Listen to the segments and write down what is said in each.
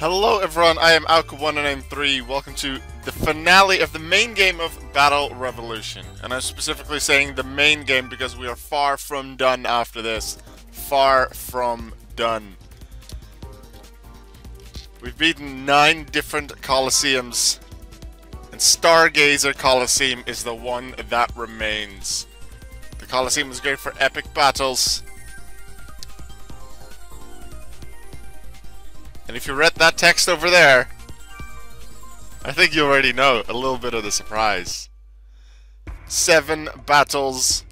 Hello everyone, I am Alka1993. Welcome to the finale of the main game of Battle Revolution. And I'm specifically saying the main game because we are far from done after this. Far from done. We've beaten 9 different Colosseums. And Stargazer Colosseum is the one that remains. The Colosseum is great for epic battles. And if you read that text over there, I think you already know a little bit of the surprise. 7 battles,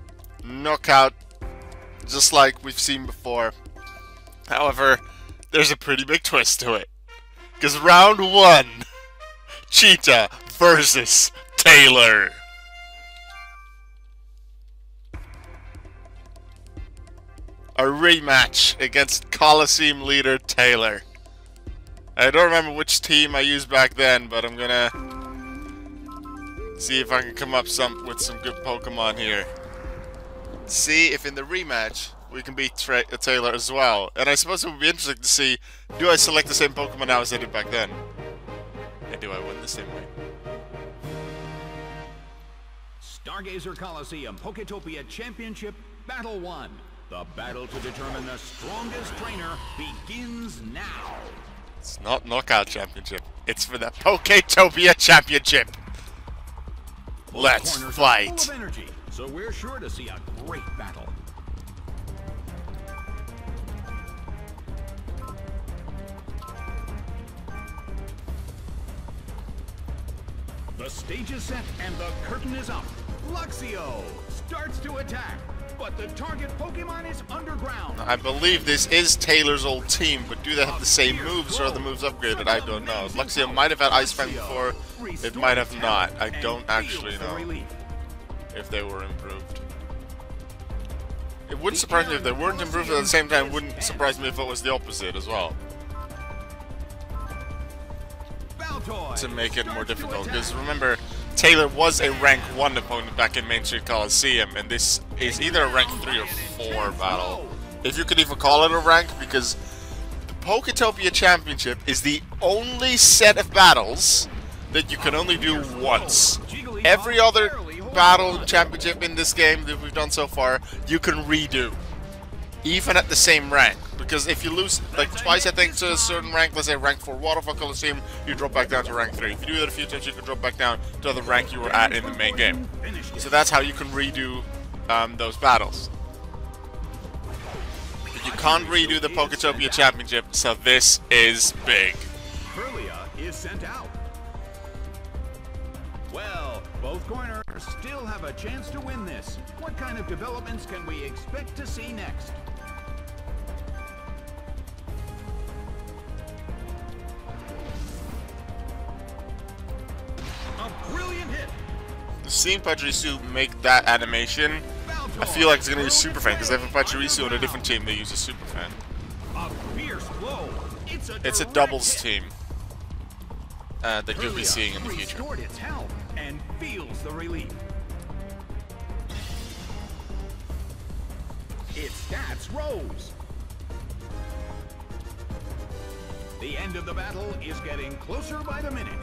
knockout, just like we've seen before. However, there's a pretty big twist to it. Because round 1, Cheetah versus Taylor. A rematch against Colosseum leader Taylor. I don't remember which team I used back then, but I'm gonna see if I can come up with some good Pokemon here. See if in the rematch we can beat Taylor as well. And I suppose it would be interesting to see, do I select the same Pokemon now as I did back then? And do I win the same way? Stargazer Colosseum Pokétopia Championship Battle 1. The battle to determine the strongest trainer begins now. It's not Knockout Championship. It's for the Pokétopia Championship. Let's fight. Full of energy, so we're sure to see a great battle. The stage is set and the curtain is up. Luxio starts to attack, but the target Pokemon is underground. I believe this is Taylor's old team, but do they have the same moves or are the moves upgraded? I don't know. Luxio might have had Ice Fang before, it might have not. I don't actually know if they were improved. It wouldn't surprise me if they weren't improved, at the same time wouldn't surprise me if it was the opposite as well. To make it more difficult, because remember, Taylor was a rank 1 opponent back in Main Street Coliseum, and this is either a rank 3 or 4 battle. If you could even call it a rank, because the Pokétopia Championship is the only set of battles that you can only do once. Every other battle championship in this game that we've done so far, you can redo. Even at the same rank. Because if you lose like twice, I think, to a certain rank, let's say rank 4 Waterfall Colosseum, you drop back down to rank 3. If you do that a few times, you can drop back down to the rank you were at in the main game. So that's how you can redo those battles. But you can't redo the Pokétopia Championship, so this is big. Perlia is sent out. Well, both corners still have a chance to win this. What kind of developments can we expect to see next? A brilliant hit. Seeing Pachirisu make that animation, I feel like it's going to use Super Fan, because they have a Pachirisu on a different team they use a Super Fan. A fierce blow. It's a doubles team that you'll be seeing in the future. Restored its health and feels the relief. Its stats rose. The end of the battle is getting closer by the minute.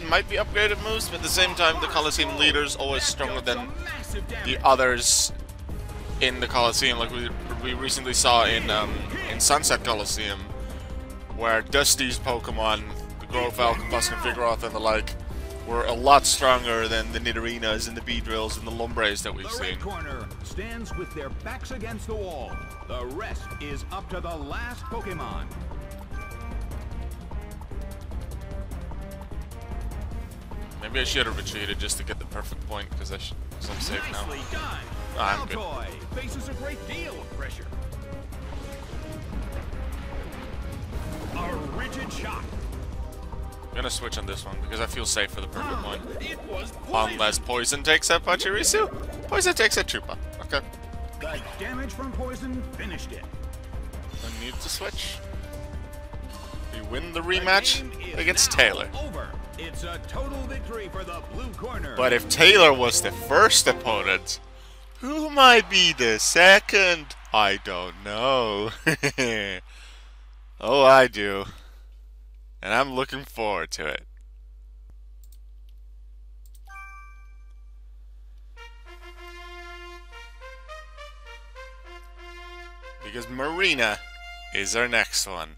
Might be upgraded moves, but at the same time, the Colosseum leaders always stronger than the others in the Colosseum, like we recently saw in Sunset Colosseum, where Dusty's Pokemon, the Growlithe, Combustion, Vigoroth, and the like, were a lot stronger than the Nidorinas and the Beedrills and the Lumbres that we've seen. The red corner stands with their backs against the wall. The rest is up to the last Pokemon. Maybe I should have retreated just to get the perfect point, because I'm safe now. Nicely done. Oh, I'm good. Baltoy faces a great deal of pressure. A rigid shot. I'm gonna switch on this one because I feel safe for the perfect one. It was poison. Unless Poison takes out Pachirisu. Poison takes out Chupa. Okay. The damage from poison finished it. I need to switch. Be win the rematch against Taylor. Over. It's a total victory for the blue corner. But if Taylor was the first opponent, who might be the second? I don't know. Oh, I do. And I'm looking forward to it. Because Marina is our next one.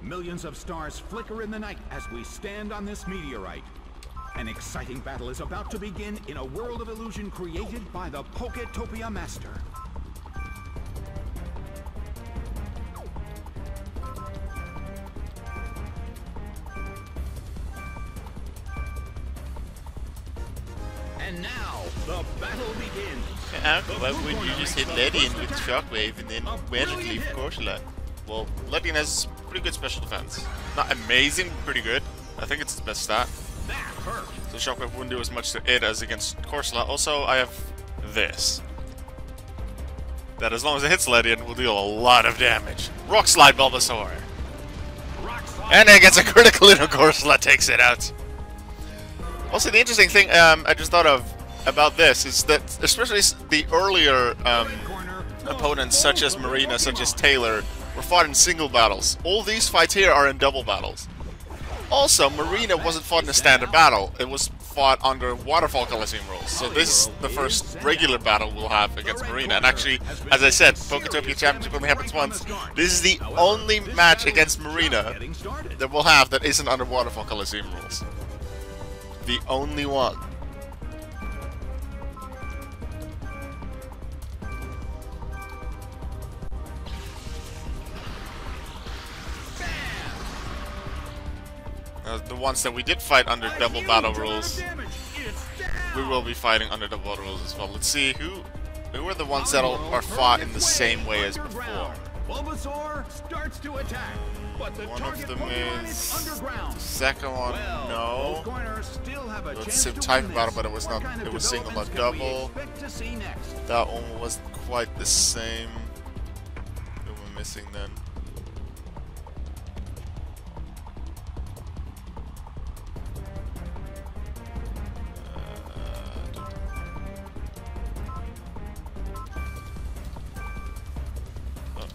Millions of stars flicker in the night as we stand on this meteorite. An exciting battle is about to begin in a world of illusion created by the Pokétopia Master. And now, the battle begins. Why wouldn't you just hit Ledian with Shockwave and then magically leave Corsola? Well, Ledian has pretty good special defense. Not amazing, but pretty good. I think it's its best stat. That hurt. So Shockwave wouldn't do as much to it as against Corsola. Also, I have this. That as long as it hits Ledian, will deal a lot of damage. Rock Slide Bulbasaur. And it gets a critical in, of Corsola takes it out. Also, the interesting thing I just thought of about this is that, especially the earlier opponents, such as Marina, such as Taylor, were fought in single battles. All these fights here are in double battles. Also, Marina wasn't fought in a standard battle. It was fought under Waterfall Colosseum rules. So this is the first regular battle we'll have against Marina. And actually, as I said, Pokétopia Championship only happens once. This is the only match against Marina that we'll have that isn't under Waterfall Colosseum rules. The only one. The ones that we did fight under double battle rules, we will be fighting under double battle rules as well. Let's see who are the ones that are fought in the same way as before. Bulbasaur starts to attack, but the One target of them Pokemon is underground. the second one. No, it's same type of battle, but it was not. It was single, not double. That one wasn't quite the same. Who am I missing then?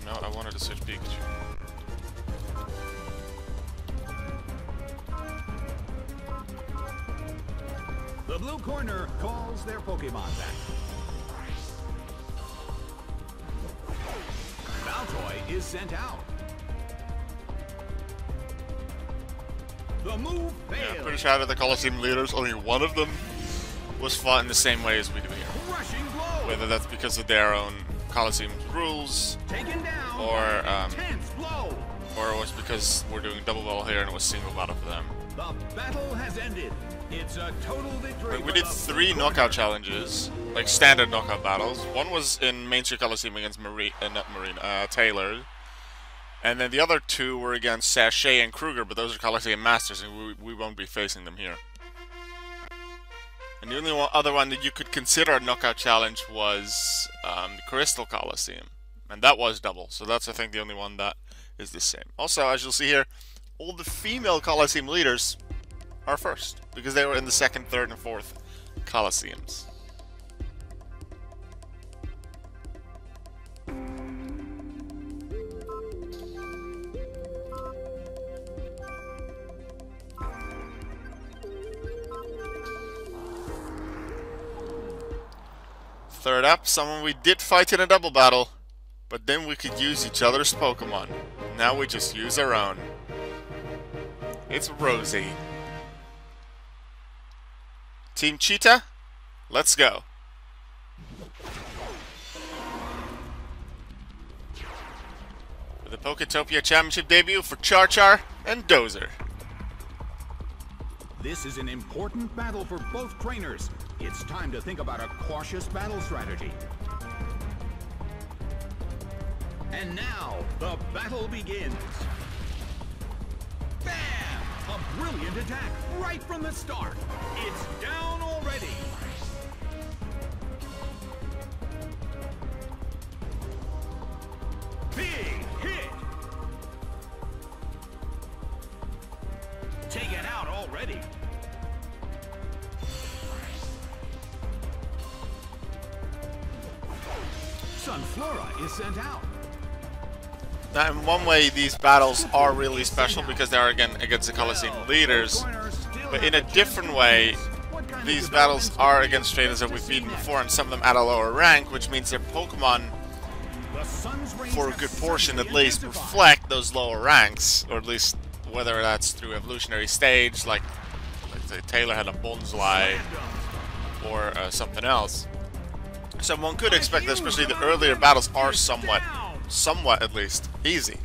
No, I wanted to search Pikachu. The blue corner calls their Pokemon back. Baltoy is sent out. The move fails. Yeah, pretty sure out of the Colosseum Leaders, only one of them was fought in the same way as we do here. Rushing blow. Whether that's because of their own Colosseum rules, Taken down. or Intense blow. or it was because we're doing double battle here and it was single battle for them. The battle has ended. It's a total victory. Like, we did 3 knockout challenges, like standard knockout battles. One was in Main Street Colosseum against Taylor. And then the other 2 were against Sachet and Kruger, but those are Colosseum Masters, and we won't be facing them here. And the only other one that you could consider a knockout challenge was the Crystal Colosseum. And that was double, so that's, I think, the only one that is the same. Also, as you'll see here, all the female Colosseum leaders are first, because they were in the 2nd, 3rd, and 4th Colosseums. Third up, someone we did fight in a double battle, but then we could use each other's Pokemon. Now we just use our own. It's Rosie. Team Cheetah, let's go. the Pokétopia Championship debut for Char and Dozer. This is an important battle for both trainers. It's time to think about a cautious battle strategy. And now, the battle begins. Bam! A brilliant attack right from the start. It's down already. Big hit. Taken out already. Sunflora is sent out. Now, in one way, these battles are really special because they are again against the Colosseum Leaders. But in a different way, these battles are against trainers that we've beaten before, and some of them at a lower rank, which means their Pokemon, for a good portion at least, reflect those lower ranks, or at least whether that's through evolutionary stage, like let's say Taylor had a Bonsly, or something else. So one could expect that especially the earlier battles are somewhat at least, easy.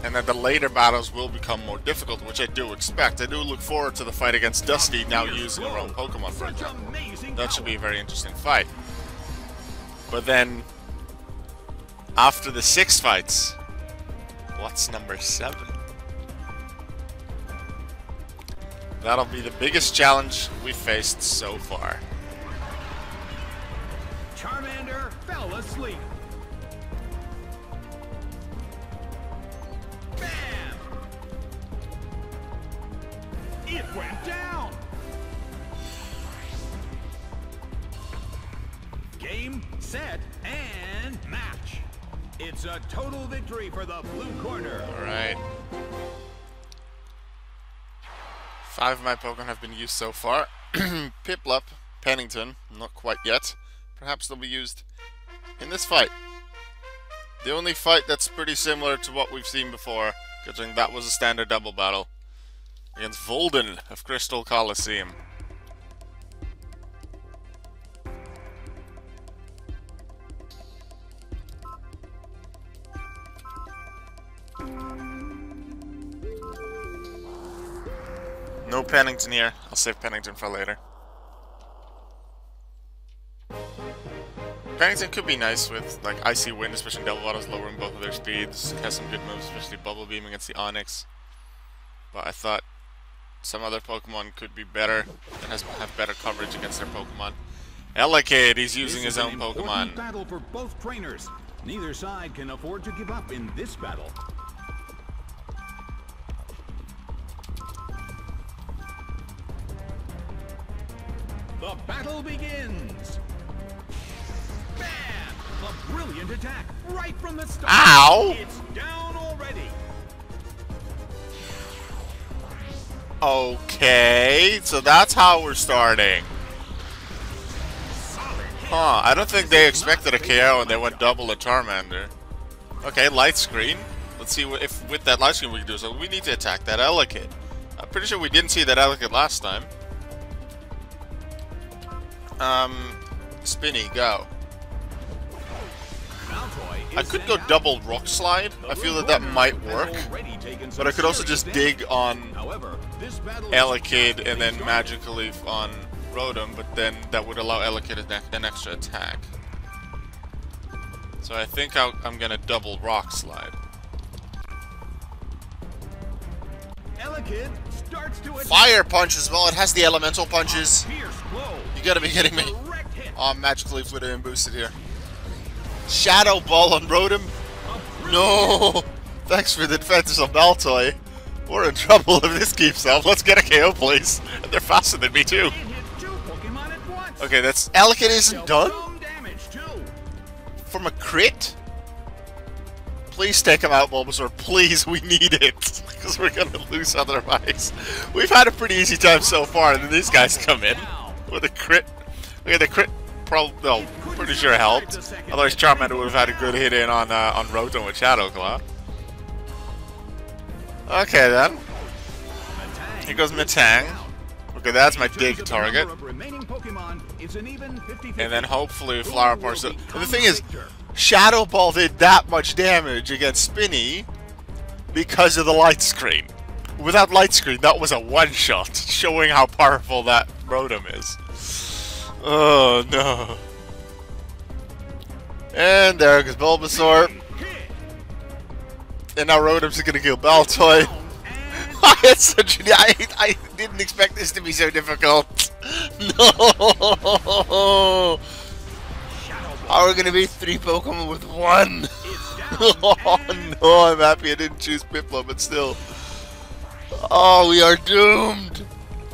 And that the later battles will become more difficult, which I do expect. I do look forward to the fight against Dusty, now using her own Pokemon, for example. That should be a very interesting fight. But then, after the 6 fights, what's number 7? That'll be the biggest challenge we've faced so far. Charmander fell asleep. Bam! It went down. Game, set, and match. It's a total victory for the blue corner. Alright. 5 of my Pokemon have been used so far. Piplup, Pennington, not quite yet. Perhaps they'll be used in this fight. The only fight that's pretty similar to what we've seen before, considering that was a standard double battle against Volden of Crystal Colosseum. No Pennington here. I'll save Pennington for later. Pennington could be nice with like Icy Wind, especially in double battles, lowering both of their speeds. Has some good moves, especially Bubble Beam against the Onix. But I thought some other Pokemon could be better and have better coverage against their Pokemon. Elekid, he's using his own Pokemon. Battle for both trainers. Neither side can afford to give up in this battle. The battle begins. Bam! A brilliant attack right from the start. Ow! It's down already. Okay, so that's how we're starting. Huh, I don't think they expected a KO and they went double a Charmander. Okay, light screen. Let's see if with that light screen we can do so. We need to attack that Elekid. I'm pretty sure we didn't see that Elekid last time. Spinny, go. I could go double Rock Slide. I feel that might work. But I could also just dig on Elekid and then Magical Leaf on Rotom, but then that would allow Elekid an extra attack. So I think I'm gonna double Rock Slide. Elekid starts to Fire Punch as well. It has the Elemental Punches. You gotta be kidding me. Oh, Magical Leaf would have been boosted here. Shadow Ball on Rotom. No. Thanks for the defense on Baltoy. We're in trouble if this keeps up. Let's get a KO, please. They're faster than me too. Okay, that's Elekid isn't done. From a crit. Please take him out, Bulbasaur. Please, we need it. Because we're going to lose otherwise. We've had a pretty easy time so far, and then these guys come in with a crit. Okay, the crit probably, well, pretty sure helped. Otherwise, Charmander would have had a good hit in on Rotom with Shadow Claw. Okay, then. Here goes Metang. Okay, that's my dig The target. number of remaining Pokemon is an even 50-50. And then hopefully Flower Parts. And the thing is, Shadow Ball did that much damage against Spinny because of the light screen. Without light screen, that was a one-shot, showing how powerful that Rotom is. Oh no. And there goes Bulbasaur. And now Rotom's gonna kill Baltoy. It's such a, I didn't expect this to be so difficult. No! How are we gonna beat 3 Pokemon with 1? Oh no, I'm happy I didn't choose Piplup, but still. Oh, we are doomed!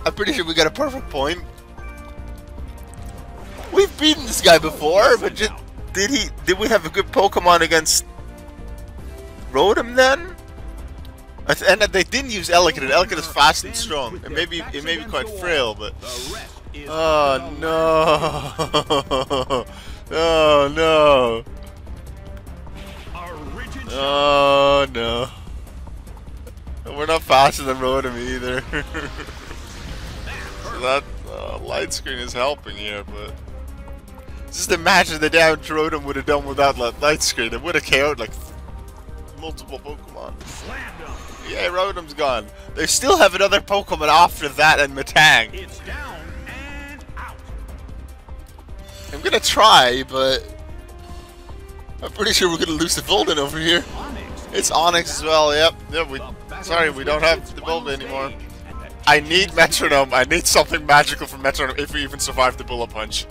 I'm pretty sure we got a perfect point. We've beaten this guy before, but just, did we have a good Pokemon against Rotom then? And they didn't use Elekid, and Elekid is fast and strong. It may be quite frail, but oh no! Oh no! Oh no! We're not faster than Rotom either. So that light screen is helping here, but just imagine the damage Rotom would have done without that light screen. It would have KO'd like multiple Pokemon. Yeah, Rotom's gone. They still have another Pokemon after that and Metang. It's down and out. I'm gonna try, but I'm pretty sure we're gonna lose the Volden over here. It's Onyx as well. Yep. Sorry, we don't have the Bulba anymore. I need Metronome. I need something magical from Metronome if we even survive the Bullet Punch.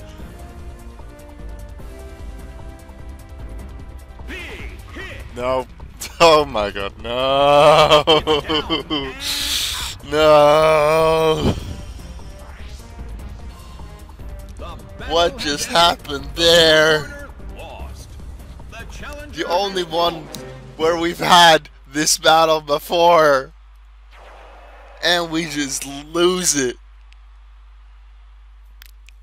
No. Oh my god, no! No! What just happened there? The only one where we've had this battle before, and we just lose it.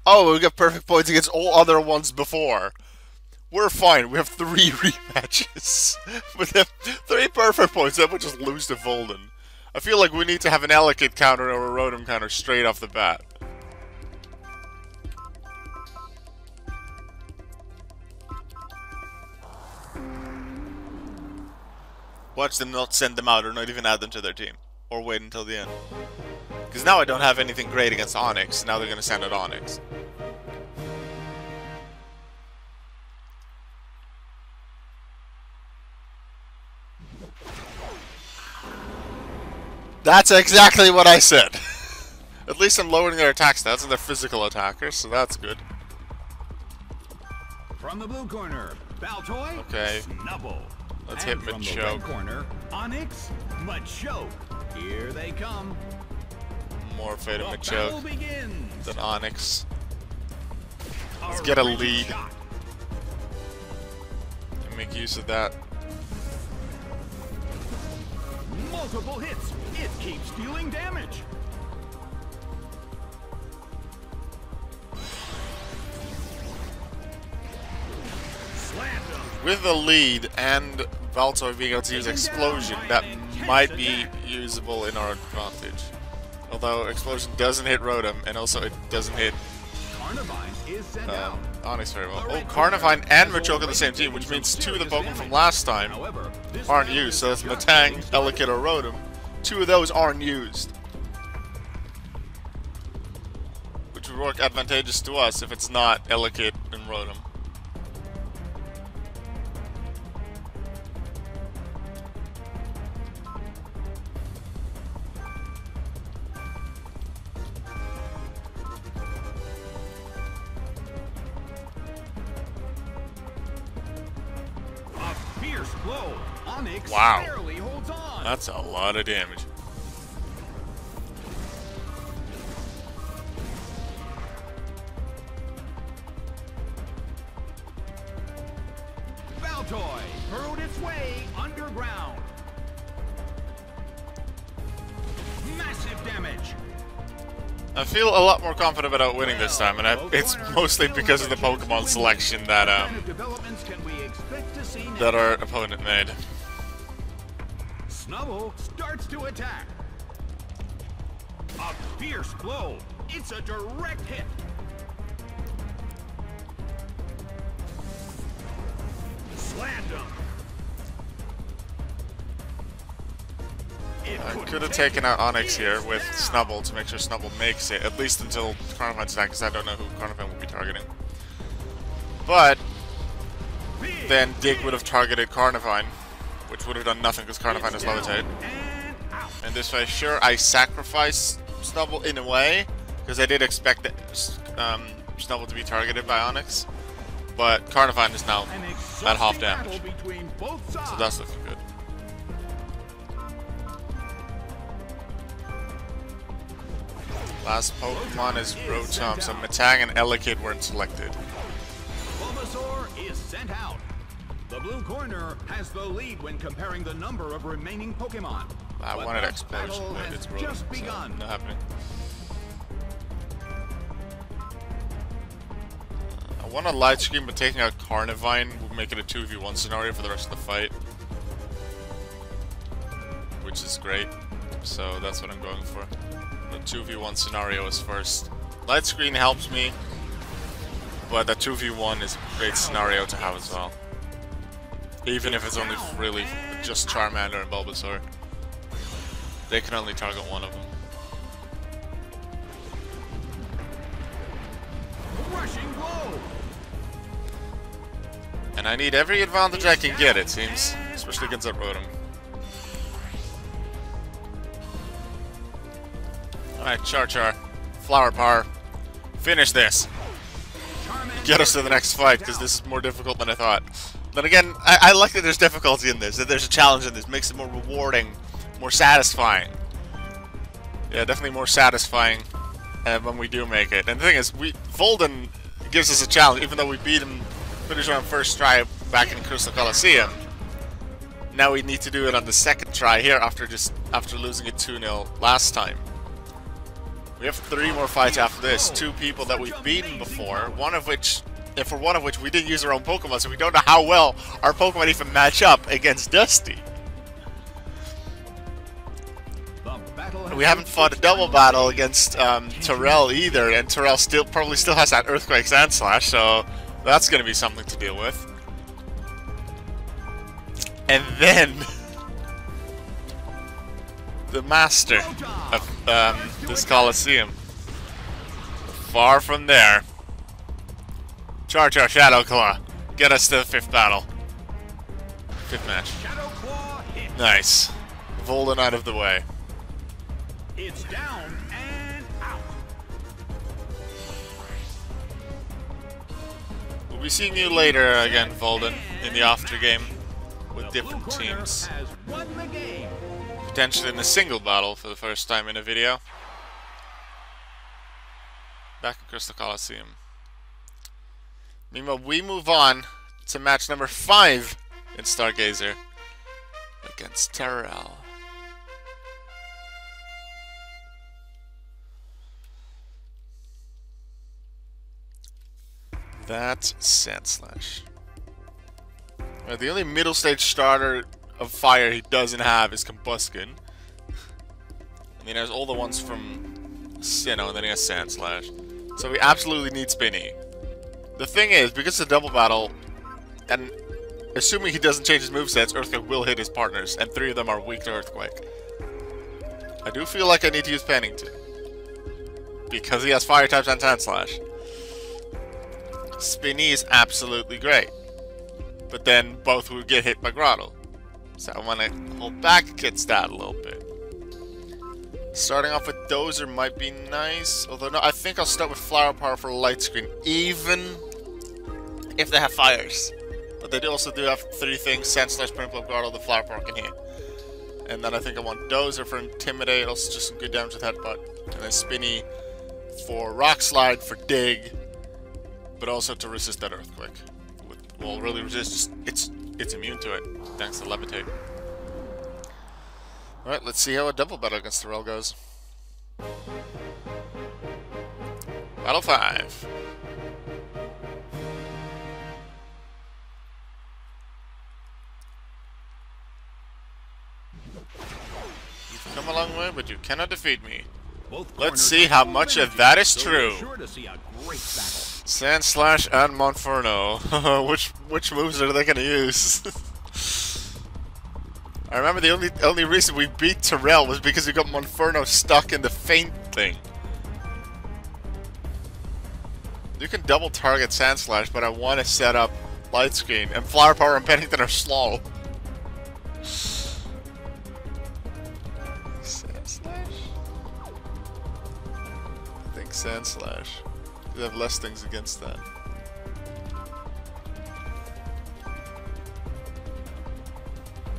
Oh, we got perfect points against all other ones before. We're fine. We have 3 rematches. With 3 perfect points, then we'll just lose to Volden. I feel like we need to have an Elekid counter or a Rotom counter straight off the bat. Watch them not send them out or not even add them to their team. Or wait until the end. Because now I don't have anything great against Onyx. Now they're going to send out Onyx. That's exactly what I said. At least I'm lowering their attack stats and they're physical attackers, so that's good. From the blue corner, Baltoy, okay. Snubble. Let's hit Machoke. Corner, Onyx, Machoke. Here they come. More Fate of Machoke than Onyx. Let's get a lead. And make use of that. Multiple hits. It keeps dealing damage. With the lead and Baltoy being able to use Explosion, that might be usable in our advantage. Although Explosion doesn't hit Rotom, and also it doesn't hit Onyx very well. Oh, Carnivine and Machoke on the same team, which means 2 of the Pokemon from last time aren't used. So that's Metang, Elekid, or Rotom. 2 of those aren't used. Which would work advantageous to us if it's not Elekid and Rotom. Wow, that's a lot of damage. Baltoy burrowed its way underground. Massive damage. I feel a lot more confident about winning this time, and it's mostly because of the Pokemon selection that our opponent made. Snubble starts to attack. A fierce blow. It's a direct hit. Slammed him. I could have taken out Onyx here with Snubble to make sure Snubble makes it, at least until Carnivine's attack, because I don't know who Carnivine will be targeting. But then Dig would have targeted Carnivine, which would have done nothing because Carnivine is Levitate. And this way, sure, I sacrifice Snubble in a way, because I did expect that, Snubble to be targeted by Onyx. But Carnivine is now at half damage, so that's looking good. Last Pokemon is Rotom, so Metang and Elekid weren't selected. Bulbasaur is sent out. The blue corner has the lead when comparing the number of remaining Pokemon. I wanted Explosion, but it's Rotom, so not happening. I want a Light Screen, but taking out Carnivine would make it a 2v1 scenario for the rest of the fight. Which is great, so that's what I'm going for. The 2v1 scenario is first. Light Screen helps me, but the 2v1 is a great scenario to have as well. Even if it's only really just Charmander and Bulbasaur. They can only target one of them. Rushing blow. And I need every advantage I can get, it seems. Especially against that Rotom. Alright, Char. Flower Power. Finish this. Get us to the next fight, because this is more difficult than I thought. Then again, I like that there's difficulty in this, that there's a challenge in this. Makes it more rewarding, more satisfying. Yeah, definitely more satisfying when we do make it. And the thing is, Volden gives us a challenge, even though we beat him pretty sure on first try back in Crystal Colosseum. Now we need to do it on the second try here after losing it 2-0 last time. We have 3 more fights after this. 2 people that we've beaten before, for one of which we didn't use our own Pokemon, so we don't know how well our Pokemon even match up against Dusty. We haven't fought a double battle against Terrell either, and Terrell probably still has that Earthquake Sand Slash, so that's going to be something to deal with. And then the master of this Colosseum. Far from there. Char Shadow Claw. Get us to the 5th battle. 5th match. Nice. Volden out of the way. It's down and out. We'll be seeing you later again, Volden, in the after game with different teams. Potentially in a single battle for the first time in a video. Back at Crystal Colosseum. Meanwhile, we move on to match number 5 in Stargazer against Terrell. That's Sandslash. The only middle stage starter of fire he doesn't have is Combuskin. I mean, there's all the ones from Sinnoh, and then he has Sandslash. So we absolutely need Spinny. The thing is, because it's a double battle, and assuming he doesn't change his movesets, Earthquake will hit his partners, and 3 of them are weak to Earthquake. I do feel like I need to use Pennington, because he has Fire types and Sandslash. Spinny is absolutely great, but then both would get hit by Grotto. So I want to hold back against that a little bit. Starting off with Dozer might be nice, although no, I think I'll start with Flower Power for Light Screen, even if they have fires. But they also do have 3 things: Sandslash, Purple, Grotto, the Flower Power can hit. And then I think I want Dozer for Intimidate, also just some good damage with Headbutt. And then Spinny for Rock Slide, for Dig, but also to resist that Earthquake. Well, really resist, it's immune to it, thanks to Levitate. Alright, let's see how a double battle against Terrell goes. Battle 5. You've come a long way, but you cannot defeat me. Let's see how much of that is true. Sandslash and Monferno. which moves are they going to use? I remember the only reason we beat Terrell was because we got Monferno stuck in the feint thing. You can double target Sandslash, but I want to set up Light Screen, and Flower Power and Pennington are slow. Sandslash? I think Sandslash. You have less things against that.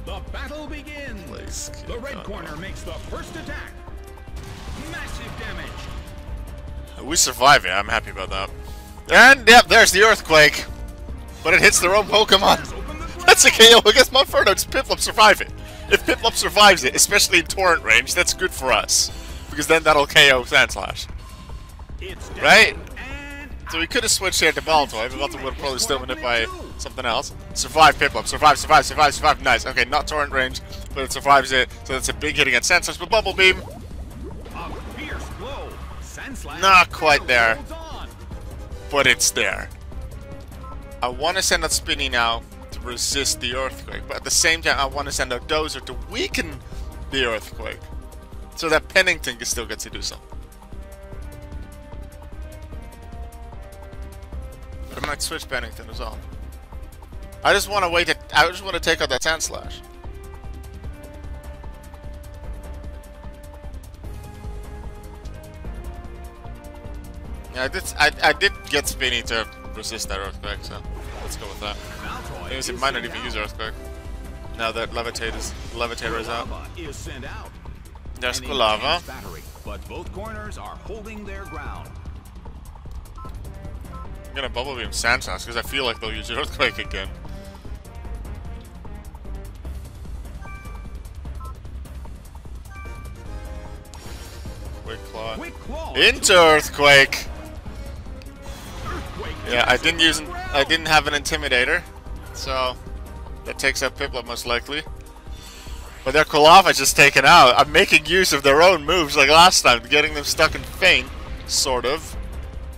The battle begins. The red corner makes the first attack. Massive damage. We survive it. I'm happy about that. And yep, there's the earthquake. But it hits their own Pokemon. That's a KO against Monferno. It's Piplup survive it. If Piplup survives it, especially in torrent range, that's good for us. Because then that'll KO Sandslash. Right? So we could have switched here to Baltoy, but Baltoy would have probably still been hit by something else. Survive Piplup. Survive, survive, survive, survive. Nice. Okay, not torrent range, but it survives it. So that's a big hit against Sandslash with Bubble Beam. Not quite there. But it's there. I want to send out Spinny now to resist the earthquake, but at the same time I want to send out Dozer to weaken the earthquake, so that Pennington can still get to do so. But I might switch Pennington as well. I just want to wait. I just want to take out that Sandslash. Yeah, I did get Spinny to resist that earthquake, so let's go with that. Maybe it might not even use earthquake. Now that Levitator is out. There's Quilava. But both corners are holding their ground. I'm gonna Bubble Beam Sandslash because I feel like they'll use earthquake again. Quick Claw. Into earthquake. Yeah, I didn't have an Intimidator, so that takes out Piplup most likely. But their Quilava just taken out. I'm making use of their own moves like last time, getting them stuck in feint, sort of,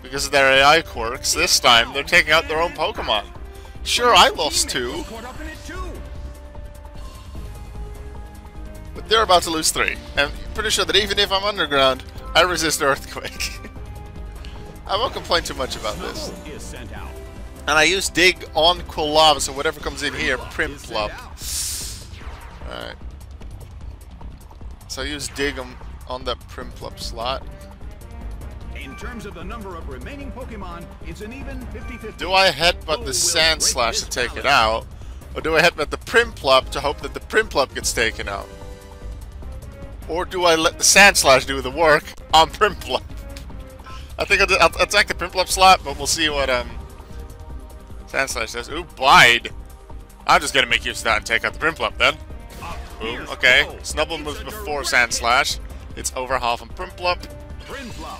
because of their AI quirks. This time, they're taking out their own Pokemon. Sure, I lost 2, but they're about to lose 3. And I'm pretty sure that even if I'm underground, I resist Earthquake. I won't complain too much about this. And I use Dig on Quilava, so whatever comes in here, Primplup. Alright. So I use Dig on that Primplup slot. In terms of the number of remaining Pokemon, it's an even 50-50. Do I headbutt the Sandslash to take it out? Or do I headbutt the Primplup to hope that the Primplup gets taken out? Or do I let the Sandslash do the work on Primplup? I think I'll attack the Primplup slot, but we'll see what Sandslash does. Ooh, Bide. I'm just gonna make use of that and take out the Primplup then. Boom, okay. Snubble moves before Sandslash. It's over half on Primplup.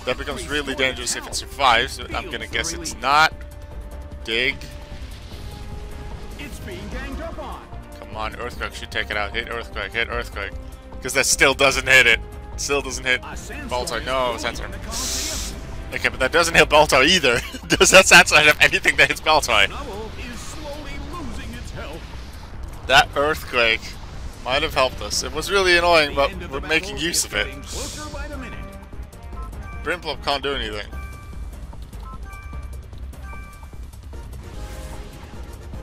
That becomes really dangerous if it survives. I'm gonna guess it's not. Dig. Come on, Earthquake should take it out. Hit Earthquake, hit Earthquake. Because that still doesn't hit it. Still doesn't hit Baltoy. No, Sandstorm. Okay, but that doesn't hit Baltoy either. Does that Sandslash have anything that hits Baltoy? That Earthquake might have helped us. It was really annoying, but we're making use of it. Primplup can't do anything.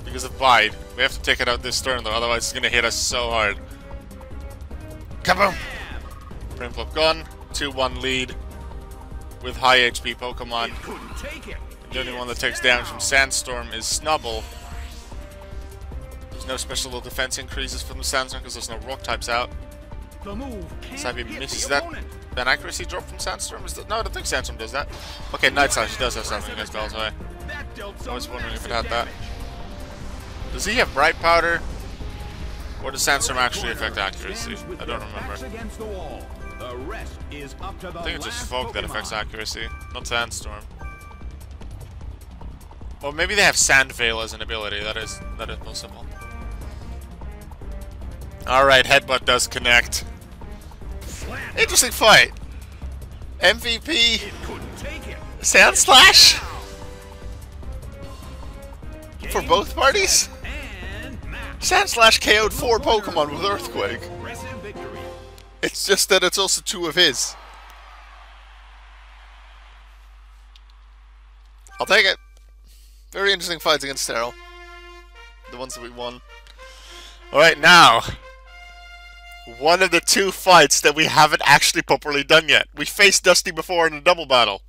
Because of Bide. We have to take it out this turn though, otherwise it's gonna hit us so hard. Kaboom! Primplup gone. 2-1 lead. With high HP Pokemon. The only one that takes damage from Sandstorm is Snubble. There's no special defense increases from the Sandstorm because there's no rock types out. Psybe misses that. An accuracy drop from Sandstorm? Is that? No, I don't think Sandstorm does that. Okay, Night Slash does have something against Baltoy. I was wondering if it had that. Does he have Bright Powder? Or does Sandstorm actually affect accuracy? I don't remember. I think it's just Fog that affects accuracy, not Sandstorm. Or maybe they have Sand Veil as an ability. That is possible. Alright, Headbutt does connect. Interesting fight. MVP. It couldn't take it. Sand Slash? For both parties? And match. Sand Slash KO'd 4 Pokemon with Earthquake. Impressive victory. It's just that it's also 2 of his. I'll take it. Very interesting fights against Terrell. The ones that we won. Alright, now. One of the 2 fights that we haven't actually properly done yet. We faced Dusty before in a double battle.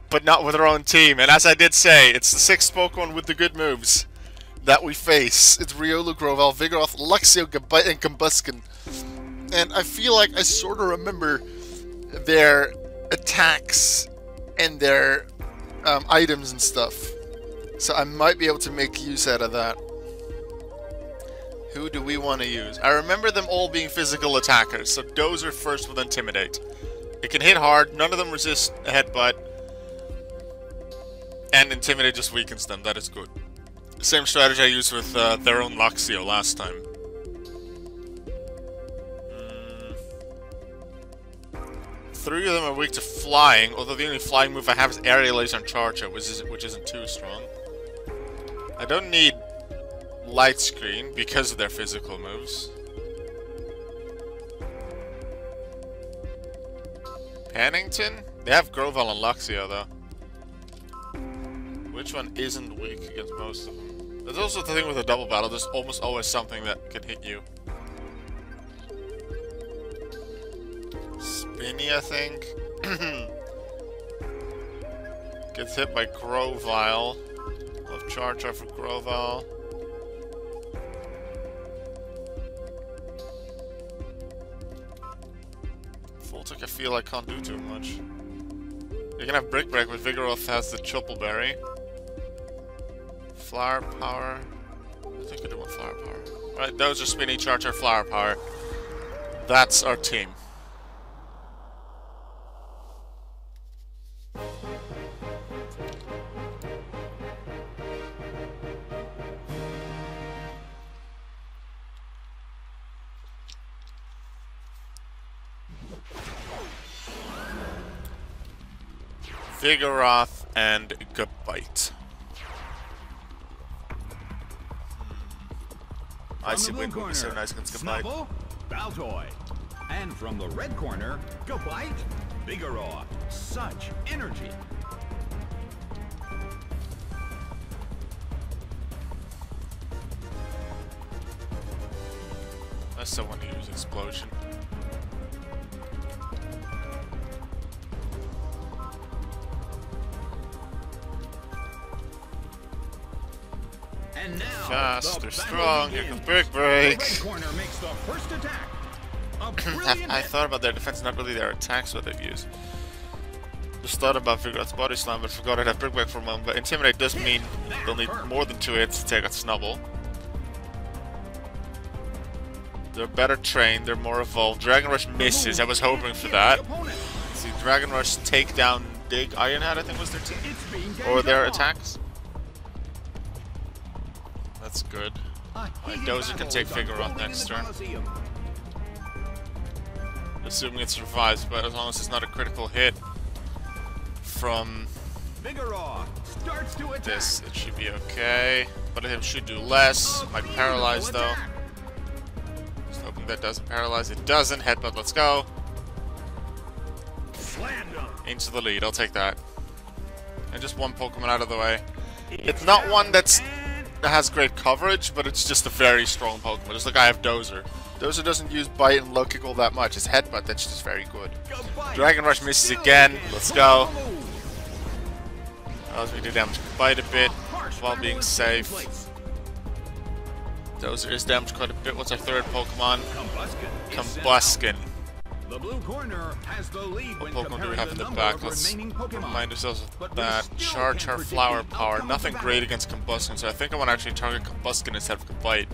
But not with our own team. And as I did say, it's the 6th Pokemon with the good moves that we face. It's Riolu, Grovyle, Vigoroth, Luxio, Gabite, and Combusken. And I feel like I sort of remember their attacks and their items and stuff. So I might be able to make use out of that. Who do we want to use? I remember them all being physical attackers, so Dozer first with Intimidate. It can hit hard, none of them resist a headbutt, and Intimidate just weakens them, that is good. Same strategy I used with their own Luxio last time. 3 of them are weak to flying, although the only flying move I have is Aerial Ace on Charger, which isn't too strong. I don't need Light Screen because of their physical moves. Pennington? They have Grovyle and Luxio though. Which one isn't weak against most of them? There's also the thing with a double battle, there's almost always something that can hit you. Spinny, I think. Gets hit by Grovyle. We'll have Charger for Grovyle. Voltic, I feel I can't do too much. You can have Brick Break, but Vigoroth has the Chuppleberry. Flower Power. I think I do want Flower Power. Alright, those are Spinny, Charger, Flower Power. That's our team. Vigoroth and Gabite. I see Wind would be so nice against Gabite. Snubble, Baltoy. And from the red corner, Gabite, Vigoroth. Such energy. I still want to use Explosion. And now, Fast, they're strong, here comes Brick Break. The red corner makes the first attack. I thought about their defense, not really their attacks, what they've used. Just thought about Vigoroth's Body Slam, but forgot I'd have Brick Break for a moment. But Intimidate does mean they'll need more than 2 hits to take out Snubble. They're better trained, they're more evolved. Dragon Rush misses, I was hoping for that. Let's see, Dragon Rush, take down Dig, Ironhead I think was their team. Or their attacks. That's good. Dozer can take Vigoroth next turn. Assuming it survives, but as long as it's not a critical hit from this, it should be okay. But it should do less. Might paralyze though. Just hoping that doesn't paralyze. It doesn't. Headbutt, let's go. Into the lead, I'll take that. And just 1 Pokemon out of the way. It's not one that has great coverage, but it's just a very strong Pokemon. Just like I have Dozer. Dozer doesn't use Bite and Low Kick all that much. It's Headbutt that's just very good. Dragon Rush misses again. Let's go. Allows me to damage Bite a bit while being safe. Dozer is damaged quite a bit. What's our 3rd Pokemon? Combusken. The blue corner has the lead. What Pokemon do we have in the back? Let's remind ourselves of that. Charge our Flower Power. Nothing great against Combusken, so I think I want to actually target Combusken instead of Gabite.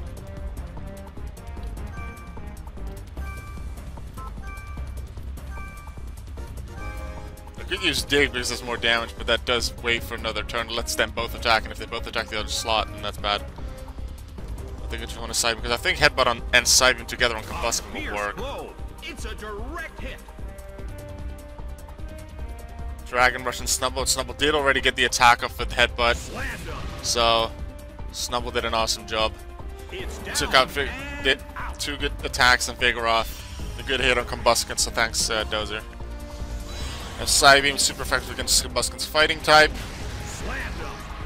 I could use Dig because there's more damage, but that does wait for another turn. Let's them both attack, and if they both attack the other slot, then that's bad. I think I just want to side because I think Headbutt and Siding together on Combusken will work. It's a direct hit. Dragon Rush and Snubble. Snubble did already get the attack off with Headbutt. So, Snubble did an awesome job. Took out did 2 good attacks on Vigoroth. A good hit on Combusken, so thanks, Dozer. A Psybeam super effective against Combusken's fighting type.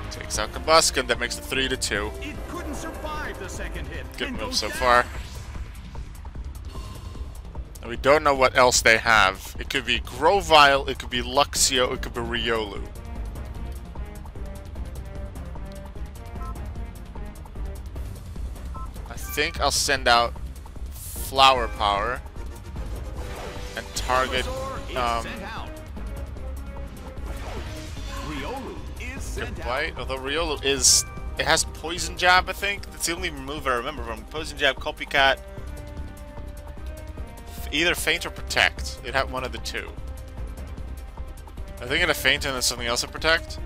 Takes out Combusken, that makes it 3-2. It couldn't survive the second hit. Good move so far. And we don't know what else they have. It could be Grovyle, it could be Luxio, it could be Riolu. I think I'll send out Flower Power and target Good Bite. Although Riolu it has Poison Jab, I think. That's the only move I remember from Poison Jab, Copycat. Either Feint or Protect. It had one of the two. I think it had Feint and then something else at Protect.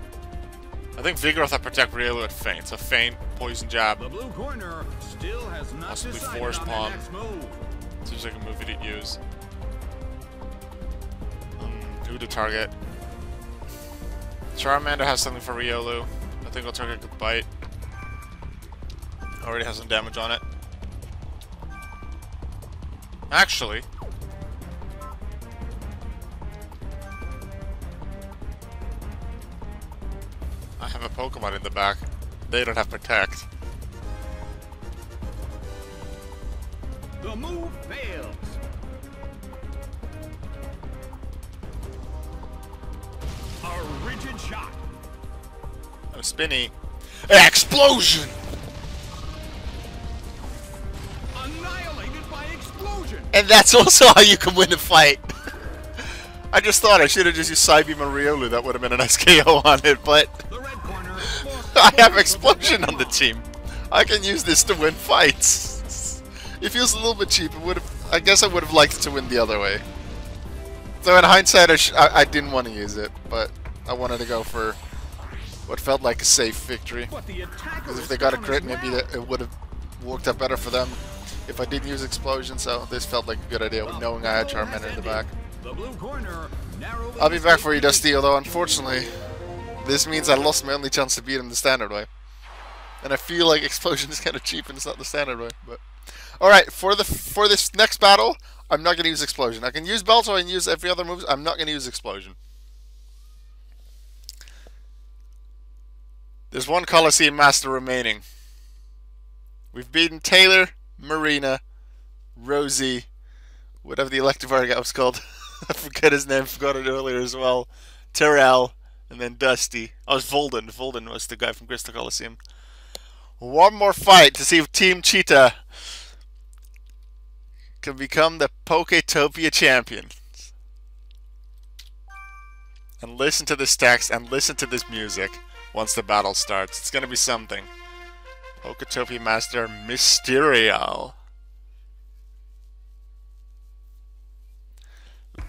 I think Vigoroth had Protect, Riolu at Feint. So Feint, Poison Jab. The blue corner still has not Possibly decided Force on Palm. the next move. Seems like a move he'd use. Who to target? Charmander has something for Riolu. I think I'll target Good Bite. Already has some damage on it. Actually, I have a Pokemon in the back. They don't have Protect. The move fails. A rigid shot. Oh, Spinny. Explosion! Annihilated by explosion. And that's also how you can win a fight. I just thought I should have just used Psybeam and Riolu. That would have been a nice KO on it, but The red corner. I have Explosion on the team. I can use this to win fights. It feels a little bit cheap. It would have. I guess I would have liked to win the other way. So in hindsight, I didn't want to use it, but I wanted to go for what felt like a safe victory. Because if they got a crit, maybe it would have worked out better for them if I didn't use Explosion. So this felt like a good idea, knowing I had Charmander in the back. I'll be back for you, Dusty. Although unfortunately, this means I lost my only chance to beat him the standard way. And I feel like Explosion is kind of cheap and it's not the standard way. But alright, for this next battle, I'm not going to use Explosion. I can use Belto and use every other move. I'm not going to use Explosion. There's one Colosseum Master remaining. We've beaten Taylor, Marina, Rosie, whatever the Electivire guy was called. I forget his name, forgot it earlier as well. Terrell, and then Dusty. Oh, it was Volden. Volden was the guy from Crystal Colosseum. One more fight to see if Team Cheetah can become the Pokétopia champion. And listen to this text and listen to this music once the battle starts. It's going to be something. Pokétopia Master Mysterio.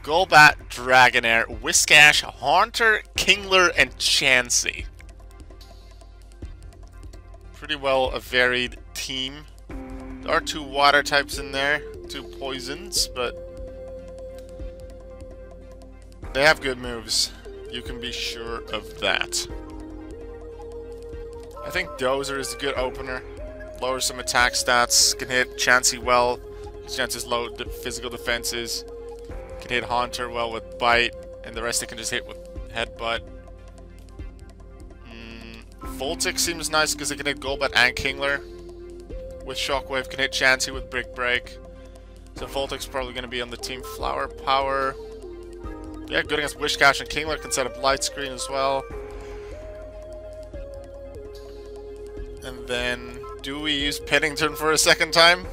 Golbat, Dragonair, Whiscash, Haunter, Kingler, and Chansey. Pretty well a varied team. There are 2 water types in there, 2 poisons, but they have good moves. You can be sure of that. I think Dozer is a good opener. Lowers some attack stats, can hit Chansey well. Chansey's low physical defenses. Can hit Haunter well with Bite, and the rest it can just hit with Headbutt. Voltic seems nice because it can hit Golbat and Kingler. With Shockwave, can hit Chansey with Brick Break. So Voltic's probably going to be on the team. Flower Power. Yeah, good against Whiscash, and Kingler can set up Light Screen as well. And then, do we use Pennington for a second time?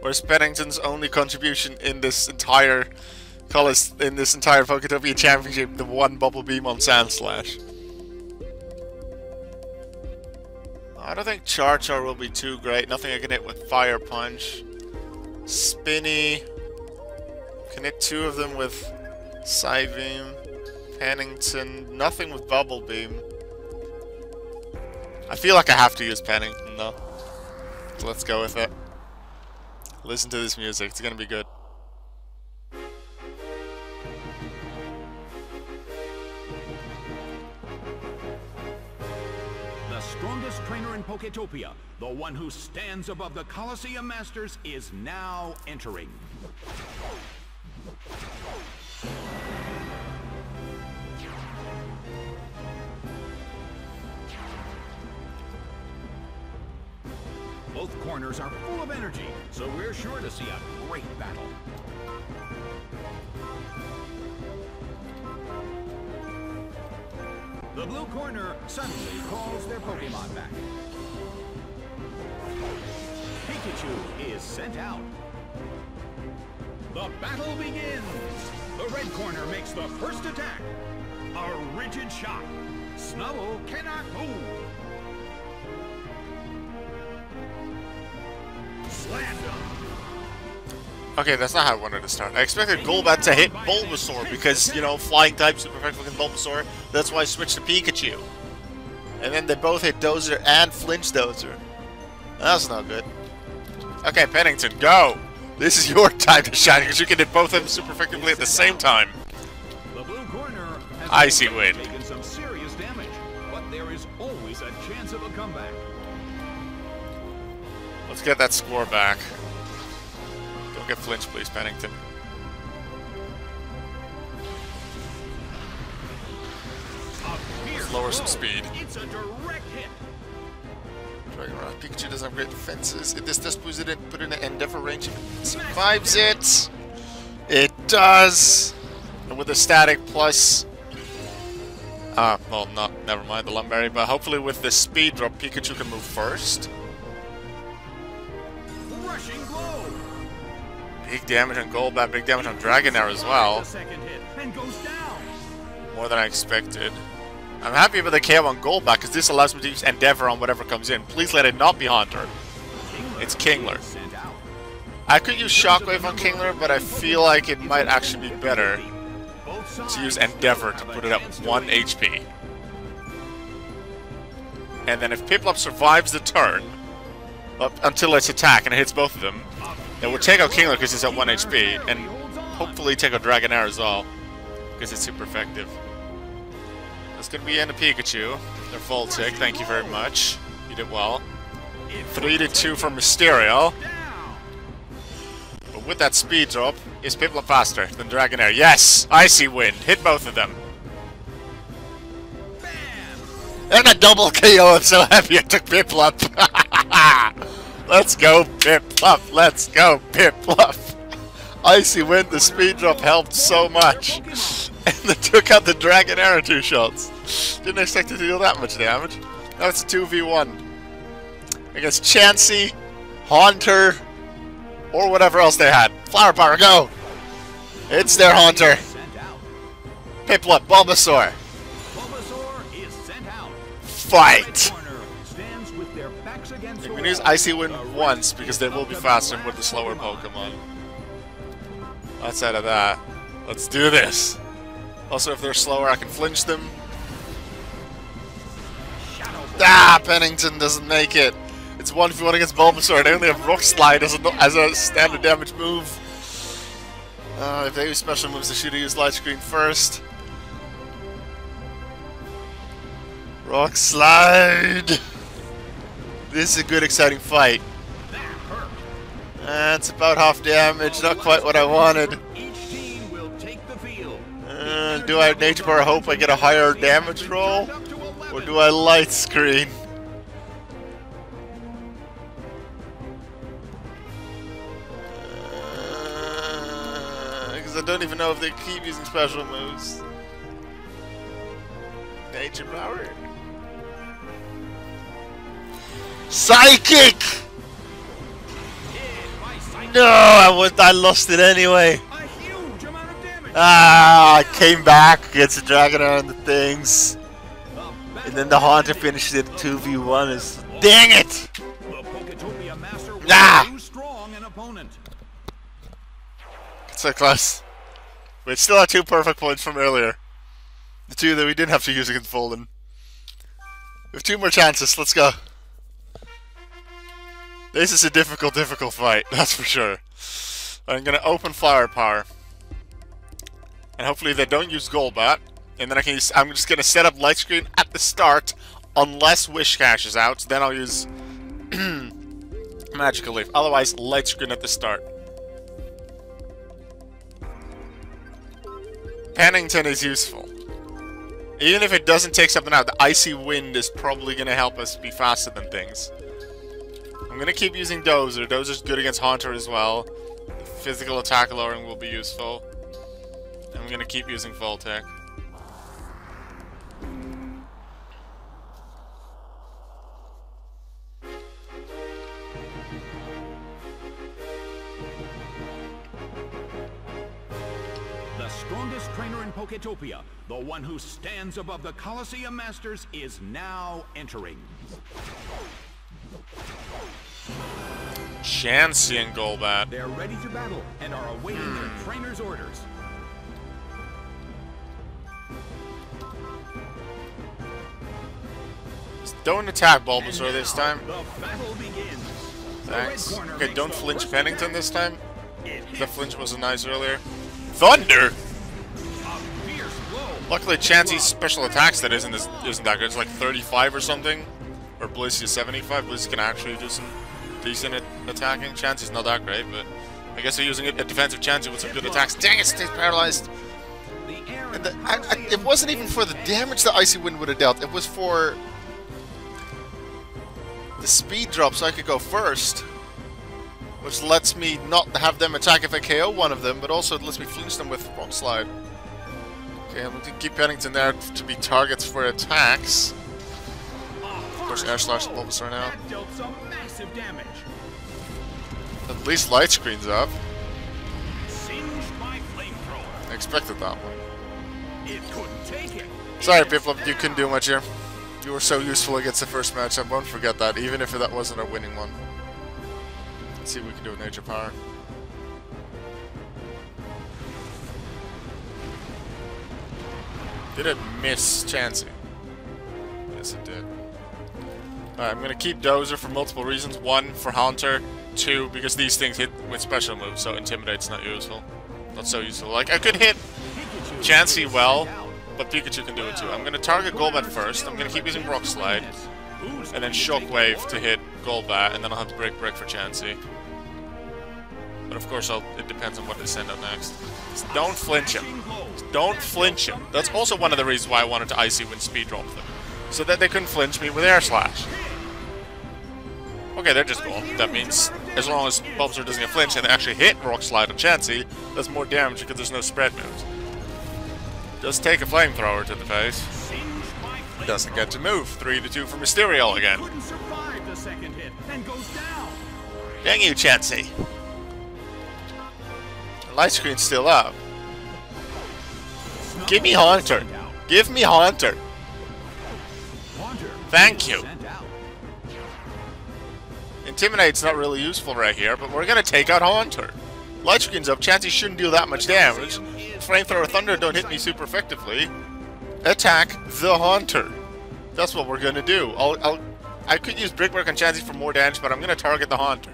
Or is Pennington's only contribution in this entire Pokétopia Championship the one Bubble Beam on Sandslash? I don't think Char will be too great. Nothing I can hit with Fire Punch. Spinny. Can hit 2 of them with Psybeam. Pennington. Nothing with Bubble Beam. I feel like I have to use Pennington though. So let's go with it. Listen to this music, it's gonna be good. strongest trainer in Pokétopia, the one who stands above the Colosseum Masters, is now entering. Both corners are full of energy, so we're sure to see a great battle. The blue corner suddenly calls their Pokémon back. Pikachu is sent out. The battle begins! The red corner makes the first attack. A rigid shot. Snubbull cannot move. Slammed him. Okay, that's not how I wanted to start. I expected Golbat to hit Bulbasaur because, you know, flying type super effective against Bulbasaur. That's why I switched to Pikachu. And then they both hit Dozer and Flinch Dozer. That's not good. Okay, Pennington, go! This is your time to shine because you can hit both of them super effectively at the same time. The blue corner has Icy Wind. taken some serious damage, but there is always a chance of a comeback. Let's get that score back. Don't get Flinch, please, Pennington. Let's lower some speed. It's a direct hit. Dragon Rock. Pikachu doesn't have great defenses. If this does put in an Endeavor range, it survives it. It does. And with a static plus. Well, never mind the Lumberry, but hopefully with the speed drop, Pikachu can move first. Rushing blow. Big damage on Golbat, big damage on Dragonair as well. Second hit and goes down. More than I expected. I'm happy with the KO on Golbat because this allows me to use Endeavor on whatever comes in. Please let it not be Haunter. It's Kingler. I could use Shockwave on Kingler, but I feel like it might actually be better to use Endeavor to put it at 1 HP. And then if Piplup survives the turn, up until its attack and it hits both of them, it will take out Kingler because it's at 1 HP, and hopefully take out Dragonair as well, because it's super effective. That's going to be the end of Pikachu. Their full tick, thank you very much. You did well. 3-2 for Mysterio. But with that speed drop, is Piplup faster than Dragonair? Yes! Icy Wind, hit both of them. And a double KO, I'm so happy I took Piplup. Let's go, Piplup, let's go, Piplup. Icy Wind, the speed drop helped so much. And they took out the Dragonair in 2 shots. Didn't expect it to deal that much damage. Now it's a 2v1. Against Chansey, Haunter, or whatever else they had. Flower Power, go! It's their Haunter. Piplup, Bulbasaur. Fight! You can use Icy Wind once because they will be faster with the slower Pokemon. Outside of that, let's do this. Also, if they're slower, I can flinch them. Ah, Pennington doesn't make it. It's 1v1 against Bulbasaur. They only have Rock Slide as a standard damage move. If they use special moves, they should have used Light Screen first. Rock Slide! This is a good, exciting fight. That's about half damage, not quite what I wanted. Do I Nature Power hope I get a higher damage roll? Or do I Light Screen? Because I don't even know if they keep using special moves. Nature Power? Psychic! No, I lost it anyway. I came back against the Dragonair and the things. And then the Haunter finished it 2v1. Dang it! Ah! So close. Wait, still had 2 perfect points from earlier. The 2 that we didn't have to use against Folden. We have 2 more chances, let's go. This is a difficult fight, that's for sure. I'm gonna open Firepower. And hopefully they don't use Golbat. And then I'm just gonna set up Light Screen at the start Unless Wish Cash is out, then I'll use Magical Leaf. Otherwise, Light Screen at the start. Pennington is useful. Even if it doesn't take something out, the Icy Wind is probably going to help us be faster than things. I'm going to keep using Dozer. Dozer's good against Haunter as well. Physical attack lowering will be useful. I'm going to keep using Voltec. The strongest trainer in Pokétopia, the one who stands above the Colosseum Masters, is now entering. Chansey and Golbat. They're ready to battle and are awaiting their trainer's orders. Don't attack Bulbasaur this time. The battle begins. Thanks. Okay, don't flinch Pennington this time. The flinch wasn't nice earlier. Thunder! Luckily, Chansey's special attack stat isn't that good. It's like 35 or something. Or Blissey is 75. Blissey can actually do some decent attacking. Chansey's not that great, but I guess they're using a defensive Chansey with some good attacks. Dang it, stays paralyzed. And it wasn't even for the damage the Icy Wind would have dealt. It was for the speed drop so I could go first. Which lets me not have them attack if I KO one of them, but also it lets me flinch them with Rock Slide. Okay, I'm going to keep Pennington there to be targets for attacks. Of course, Air Slash and Bulbasaur now. At least Light Screen's up. I expected that one. Sorry, Piplup, you couldn't do much here. You were so useful against the first match, I won't forget that, even if that wasn't a winning one. Let's see what we can do with Nature Power. Did it miss Chansey? Yes, it did. Alright, I'm going to keep Dozer for multiple reasons. One, for Haunter. Two, because these things hit with special moves, so Intimidate's not useful. Not so useful. Like, I could hit Chansey well, but Pikachu can do it too. I'm going to target Golbat first. I'm going to keep using Rock Slide. And then Shockwave to hit Golbat, and then I'll have to Break for Chansey. But of course, it depends on what they send out next. Just don't flinch him. Just don't flinch him. That's also one of the reasons why I wanted to Icy Wind speed drop them. So that they couldn't flinch me with Air Slash. Okay, they're just gone. That means as long as Bulbasaur doesn't get flinched and they actually hit Rock Slide on Chansey, that's more damage because there's no spread moves. Just take a Flamethrower to the face. Doesn't get to move. 3-2 for Mysterio again. Dang you, Chansey. Light Screen's still up. Give me Haunter. Give me Haunter. Thank you. Intimidate's not really useful right here, but we're gonna take out Haunter. Light Screen's up. Chansey shouldn't deal that much damage. Flamethrower Thunder don't hit me super effectively. Attack the Haunter. That's what we're gonna do. I could use Brickwork on Chansey for more damage, but I'm gonna target the Haunter.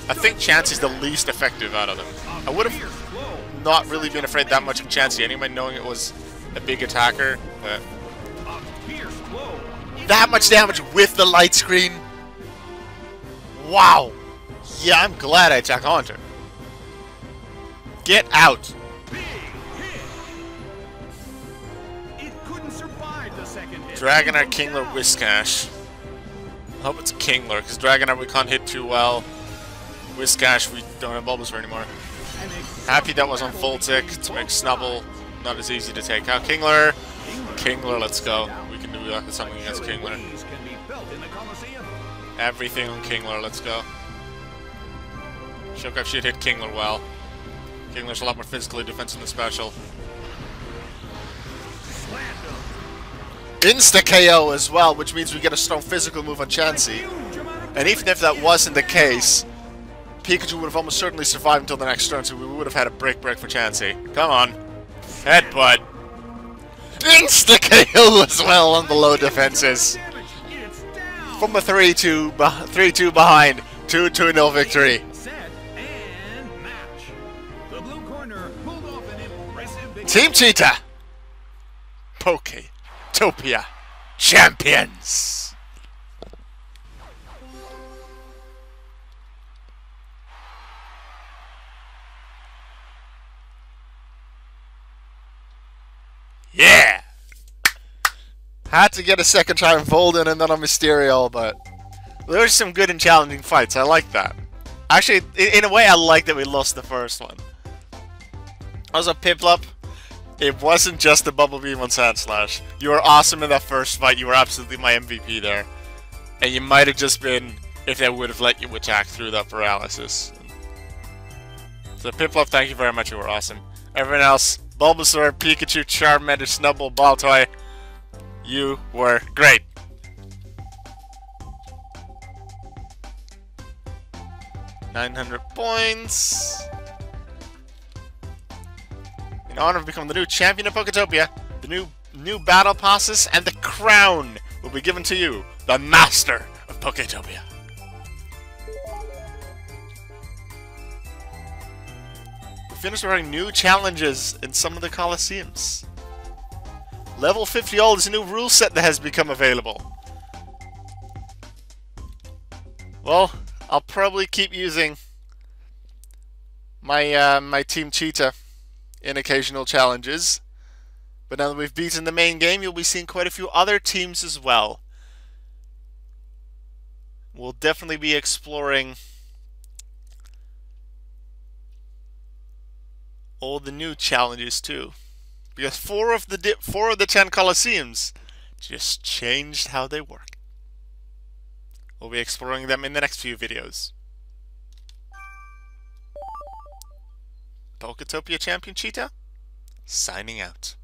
I think Chansey's the least effective out of them. I would have not really been afraid that much of Chansey anyway, knowing it was a big attacker. But that much damage with the Light Screen. Wow. Yeah, I'm glad I attacked Haunter. Get out. Dragonite, Kingler, Whiscash. I hope it's a Kingler, because Dragonite we can't hit too well. Whiscash, we don't have Bulbasaur anymore. Happy that was on full tick to make Snubble not as easy to take out. Kingler, let's go. We can do something against Kingler. Everything on Kingler, let's go. Shokup should hit Kingler well. Kingler's a lot more physically defensive than special. Insta-KO as well, which means we get a strong physical move on Chansey. And even if that wasn't the case, Pikachu would have almost certainly survived until the next turn, so we would have had a break for Chansey. Come on. Headbutt. Insta-KO as well on the low defenses. From a 3-2 behind, 2-0 victory. Team Cheetah. Pokétopia champions! Yeah! Had to get a second try on Volden and then on Mysterio, but there were some good and challenging fights. I like that. Actually, in a way, I like that we lost the first one. Also, Piplup, it wasn't just the Bubble Beam on Sandslash. You were awesome in that first fight. You were absolutely my MVP there. And you might have just been if they would have let you attack through that paralysis. So Piplup, thank you very much. You were awesome. Everyone else, Bulbasaur, Pikachu, Charmander, Snubbull, Baltoy, you were great. $900 points. In honor of becoming the new champion of Pokétopia, the new battle passes and the crown will be given to you, the Master of Pokétopia. We finished running new challenges in some of the Colosseums. Level 50 all is a new rule set that has become available. Well, I'll probably keep using my my Team Cheetah in occasional challenges. But now that we've beaten the main game, you'll be seeing quite a few other teams as well. We'll definitely be exploring all the new challenges too. Because four of the 10 Colosseums just changed how they work. We'll be exploring them in the next few videos. Pokétopia Champion Cheetah, signing out.